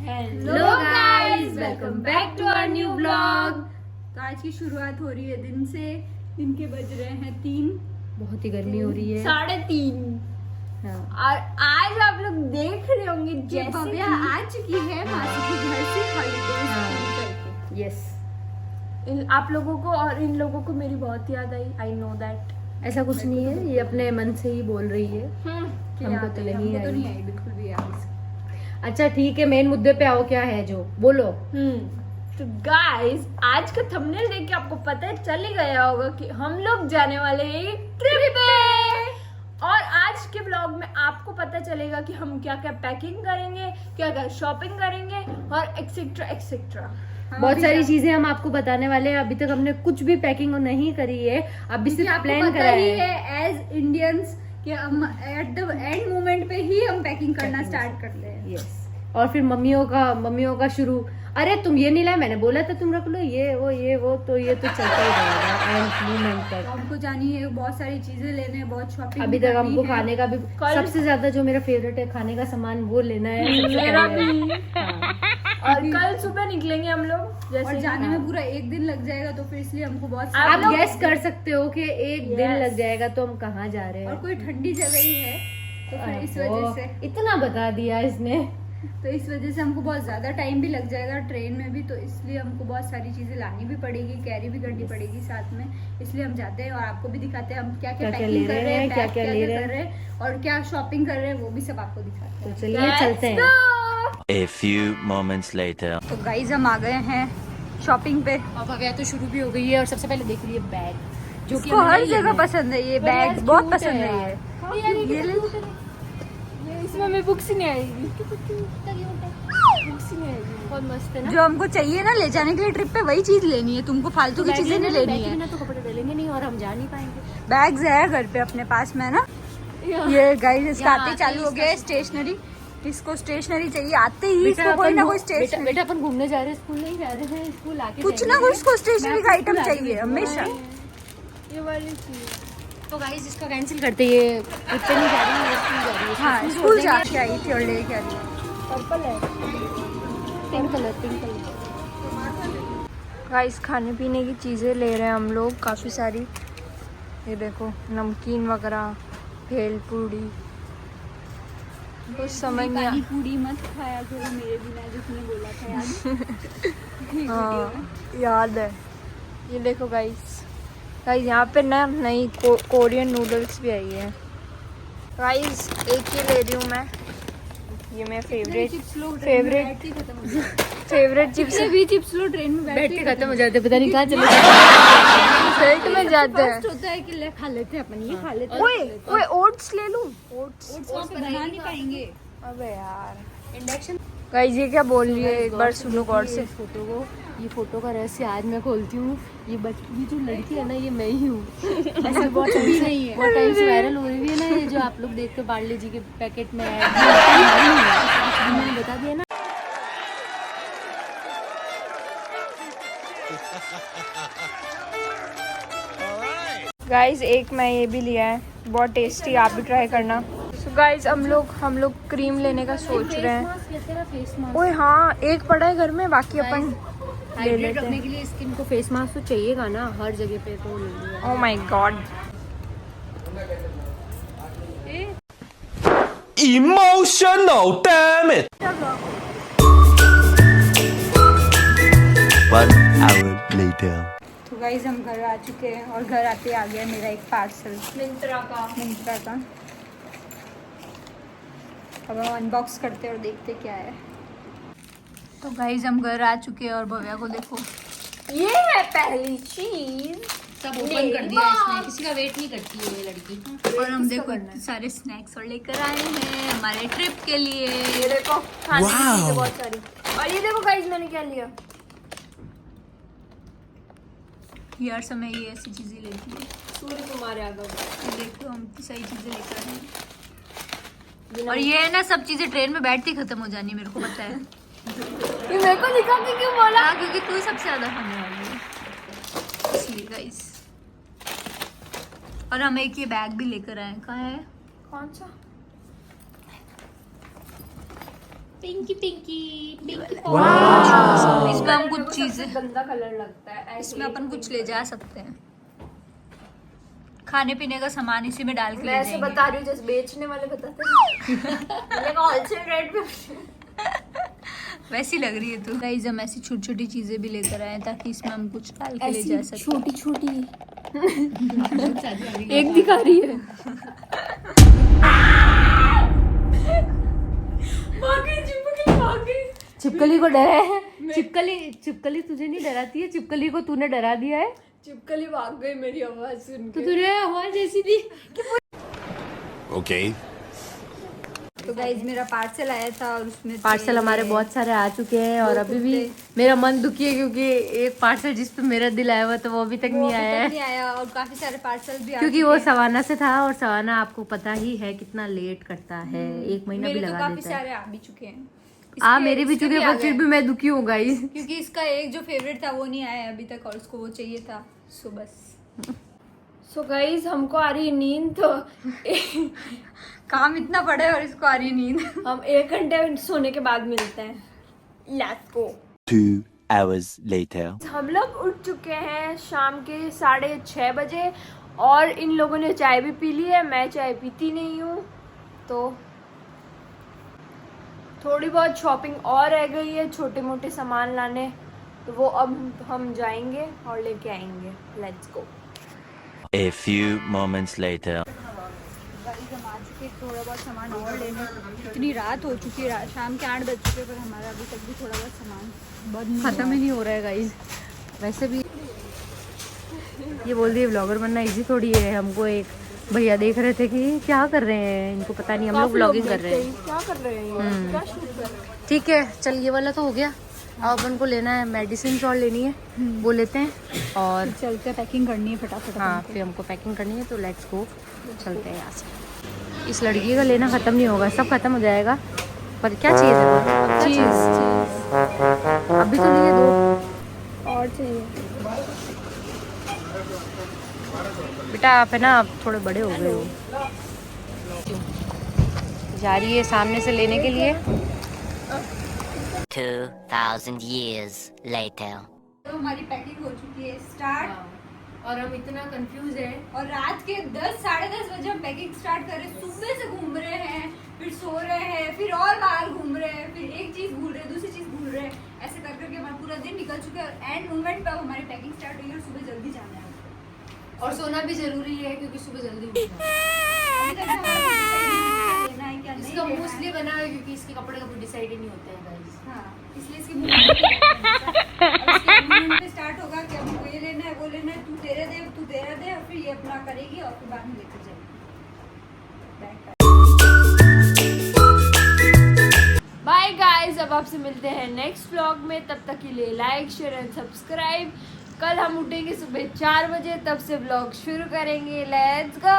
Hello guys, welcome back to our new blog. तो आज की शुरुआत हो रही है दिन से। दिन के बज रहे हैं 3। बहुत ही गर्मी हो रही है। 3:30। हाँ। और आज आप लोग देख रहे होंगे जैसे भव्या आ चुकी है मासी के घर से हॉलीडेज करके। यस, आप लोगों को और इन लोगों को मेरी बहुत याद आई। I know that. ऐसा कुछ नहीं है, ये अपने मन से ही बोल रही है। हमको तो नहीं आई बिल्कुल भी याद। अच्छा ठीक है, मेन मुद्दे पे आओ, क्या है जो बोलो। तो गाइस, आज का थंबनेल देख के आपको पता चल ही गया होगा कि हम लोग जाने वाले हैं एक ट्रिप पे। और आज के ब्लॉग में आपको पता चलेगा कि हम क्या क्या पैकिंग करेंगे, क्या क्या शॉपिंग करेंगे और एक्सेट्रा एक्सेट्रा। बहुत सारी चीजें हम आपको बताने वाले हैं। अभी तक हमने कुछ भी पैकिंग नहीं करी है, अभी सिर्फ प्लान करा है। एज इंडियंस कि हम एट द एंड मोमेंट पे ही हम पैकिंग करना स्टार्ट करते हैं। यस, और फिर मम्मियों का शुरू। अरे तुम ये नहीं लाए, मैंने बोला था तुम रख लो, ये वो तो ये तो चलता ही रहेगा एंड मोमेंट तक। हमको जानी है, बहुत सारी चीजें लेने हैं, बहुत शॉपिंग। अभी तक हमको खाने का भी सबसे ज्यादा जो मेरा फेवरेट है खाने का सामान वो लेना है। मेरा भी। हाँ। और कल सुबह निकलेंगे हम लोग, जैसे और जाने में पूरा एक दिन लग जाएगा, तो फिर इसलिए हमको बहुत आप गेस कर सकते हो कि एक दिन लग जाएगा तो हम कहाँ जा रहे हैं। और कोई ठंडी जगह ही है, तो फिर इस वजह से इतना बता दिया इसने। तो इस वजह से हमको बहुत ज्यादा टाइम भी लग जाएगा ट्रेन में भी, तो इसलिए हमको बहुत सारी चीजें लानी भी पड़ेगी, कैरी भी करनी पड़ेगी साथ में। इसलिए हम जाते हैं और आपको भी दिखाते हैं हम क्या क्या पैकिंग कर रहे हैं, क्या क्या ले रहे हैं और क्या शॉपिंग कर रहे हैं, वो भी सब आपको दिखाते हैं। तो चलिए चलते हैं। A few moments later. तो गाइज हम आ गए हैं शॉपिंग पे। और भव्या तो शुरू भी हो गई है और सबसे पहले देख रही है बैग, जो कि हर जगह पसंद है। ये बैग बहुत पसंद है। ये इसमें हमें बुक्स ही नहीं आएगी। बहुत मस्त है ना। जो हमको चाहिए ना ले जाने के लिए ट्रिप पे, वही चीज लेनी है। तुमको फालतू की चीजें नहीं लेनी है। तो कपड़े ले लेंगे नहीं और हम जा नहीं पाएंगे। बैग्स है घर पे अपने पास में ना। ये गाइस इसका आते ही चालू हो गया है स्टेशनरी। इसको स्टेशनरी चाहिए, आते ही इसको कोई ना कोई स्टेशनरी। बेटा अपन घूमने जा रहे हैं, स्कूल नहीं जा रहे हैं, स्कूल आके कुछ ना कुछ इसको स्टेशनरी का आइटम चाहिए हमेशा। ये वाली चीज तो गाइस इसका कैंसिल करते, ये इतने नहीं जा रही है, स्कूल जा रही है। हाँ, स्कूल जाके आई थी और लेके आई थी। पर्पल है, पिंक कलर। गाइस खाने पीने की चीजें ले रहे हैं हम लोग काफी सारी। ये देखो नमकीन वगैरह, भेल पूड़ी। कुछ समझ नहीं आ पूड़ी मत खाया करो मेरे बिना, जिसने बोला था याद। हाँ याद है। ये देखो गाइस यहाँ पे ना नई कोरियन नूडल्स भी आई है। गाइस एक ही ले रही हूँ मैं, ये मेरा फेवरेट चिप्स है। भी चिप्स लो ट्रेन में बैठ के खत्म हो जाते, पता नहीं कहाँ चले पेट में जाते हैं। होता है कि ले खा लेते हैं अपन, ये खा लेते हैं। ओए ओट्स ले लूं? ओट्स बना नहीं पाएंगे। अबे यार इंडक्शन। गाइस ये क्या बोल रही है, एक बार सुनो गौर से। ये फोटो का रहस्य आज मैं खोलती हूँ। ये जो लड़की है ना, ये मैं ही हूँ। ऐसे बहुत टाइम नहीं है, बहुत टाइम से वायरल हो रही है ना, ये जो आप लोग देखते हो पार्ले जी के पैकेट में ऐड, मैंने बता दिया ना। गाइस एक मैं ये भी लिया है, बहुत टेस्टी, आप भी ट्राई करना। सो गाइस हम लोग क्रीम लेने का सोच रहे हैं। ओए हाँ, एक पड़ा है घर में, बाकी अपन ले लेते रखने के लिए स्किन को फेस मास्क तो चाहिएगा ना हर जगह पे, तो ले लिया। Oh my God. Emotional damn it. 1 hour later. तो गाइस हम घर आ चुके हैं और घर आते आ गया मेरा एक पार्सल मिंत्रा का। अब हम अनबॉक्स करते हैं और देखते क्या है। तो गाइस हम घर आ चुके हैं और भव्या को देखो, ये है पहली चीज। सब ओपन कर दिया इसने, किसी का वेट नहीं करती है ये लड़की। और हम देखो सारे स्नैक्स और लेकर आए हैं हमारे ट्रिप के लिए। ये देखो खाने की चीजें बहुत सारी। और ये देखो गाइस मैंने क्या लिया यार, समय ये ऐसी चीजें लेती है। सूर्य कुमार यादव। देखो हम सही चीजें लेकर आए हैं। और ये ना सब चीजें ट्रेन में बैठती खत्म हो जानी, मेरे को पता है। ये मेरे को दिखा के क्यों बोला? क्योंकि तू सबसे ज्यादा खाने वाली है इसलिए गाइस। और हम एक ये बैग भी लेकर आए। कहाँ है? कौन सा? पिंकी पिंकी पिंकी इसमें हम कुछ चीजें, गंदा कलर लगता है, इसमें अपन कुछ ले जा सकते हैं, खाने पीने का सामान इसी में डाल के ले मैं ऐसे जाएंगे। बता रही हूँ जैसे बेचने वाले बताते हैं होलसेल रेट पे। वैसी लग रही है तू। गाइस हम ऐसी छोटी छोटी चीजें भी लेकर आए हैं ताकि इसमें हम कुछ डाल के ले जा सकें। छोटी छोटी एक दिखा रही है। छिपकली को डरा है। छिपकली तुझे नहीं डराती है, छिपकली को तूने डरा दिया है। चिपकली भाग गई मेरी आवाज सुन तो तुझे आवाज ऐसी थी। Okay. तो गाइस मेरा पार्सल आया था और उसमें पार्सल हमारे बहुत सारे आ चुके हैं और अभी भी मेरा मन दुखी है क्योंकि एक पार्सल जिस पे मेरा दिल आया हुआ था वो अभी तक नहीं आया है, नहीं आया और काफी सारे पार्सल भी क्योंकि वो सवाना से था और सवाना आपको पता ही है कितना लेट करता है, 1 महीना भी मेरे तो लगा काफी देता है। सारे आ भी चुके हैं। मेरे भी चुके पर फिर भी मैं दुखी हूँ गाइस, क्योंकि इसका एक जो फेवरेट था वो नहीं आया अभी तक और उसको वो चाहिए था। सो बस सो गाइस हमको आ रही है नींद, तो काम इतना बड़ा है और इसको आ रही है नींद। हम 1 घंटे सोने के बाद मिलते हैं। Let's go. 2 hours later. हम लोग उठ चुके हैं शाम के 6:30 बजे और इन लोगों ने चाय भी पी ली है, मैं चाय पीती नहीं हूँ, तो थोड़ी बहुत शॉपिंग और रह गई है, छोटे मोटे सामान लाने, तो वो अब हम जाएंगे और लेके आएंगे। Let's go. A few moments later. Guys हम आ चुके थोड़ा बहुत सामान और लेने। इतनी रात हो चुकी है, शाम के 8 बज चुके पर हमारा अभी तक भी थोड़ा बहुत सामान बंद खत्म ही नहीं हो रहा है गाइस। वैसे भी ये बोल दिए ब्लॉगर बनना इजी थोड़ी है। हमको एक भैया देख रहे थे कि क्या कर रहे हैं, इनको पता नहीं हम लोग ब्लॉगिंग कर रहे हैं। क्या कर रहे हैं, क्या शूट कर रहे हैं। ठीक है चल, ये वाला तो हो गया। अब अपन को लेना है मेडिसिन और लेनी है, वो लेते हैं और चलते पैकिंग करनी है फटाफट। हाँ फिर हमको पैकिंग करनी है, तो लेट्स गो, चलते हैं यहाँ से। इस लड़की का लेना ख़त्म नहीं होगा, सब खत्म हो जाएगा, पर क्या चाहिए तेरे को? चीज़ अभी तो लिए 2 और चाहिए। बेटा आप है ना, आप थोड़े बड़े हो गए हो। जा रही है सामने से लेने के लिए। 2,000 years later. तो हमारी पैकिंग हो चुकी है स्टार्ट और हम इतना कंफ्यूज है। और रात के 10 साढ़े 10 बजे हम पैकिंग स्टार्ट कर रहे हैं। सुबह से घूम रहे हैं, फिर सो रहे हैं, फिर और बाहर घूम रहे हैं, फिर एक चीज भूल रहे हैं, दूसरी चीज भूल रहे हैं, ऐसे कर करके हमारा पूरा दिन निकल चुका है और एंड मोमेंट पे अब हमारी पैकिंग स्टार्ट हुई है और सुबह जल्दी जाना है और सोना भी जरूरी है क्योंकि सुबह जल्दी उठना है। अभी तक हमारा लेना है क्या नहीं इसका लेना मुंह है। इसलिए बना है क्योंकि इसके कपड़े कभी डिसाइड ही नहीं होते हैं गाइस। हाँ, इसलिए इसके मुंह पे स्टार्ट होगा कि हमको ये लेना है, वो लेना है, तू तेरा दे और फिर ये अपना करेगी और फिर बाद में लेकर जाएगी। बाय गाइस, अब आपसे मिलते हैं नेक्स्ट व्लॉग में। तब तक के लिए लाइक शेयर एंड सब्सक्राइब। कल हम उठेंगे सुबह 4 बजे, तब से व्लॉग शुरू करेंगे। Let's go.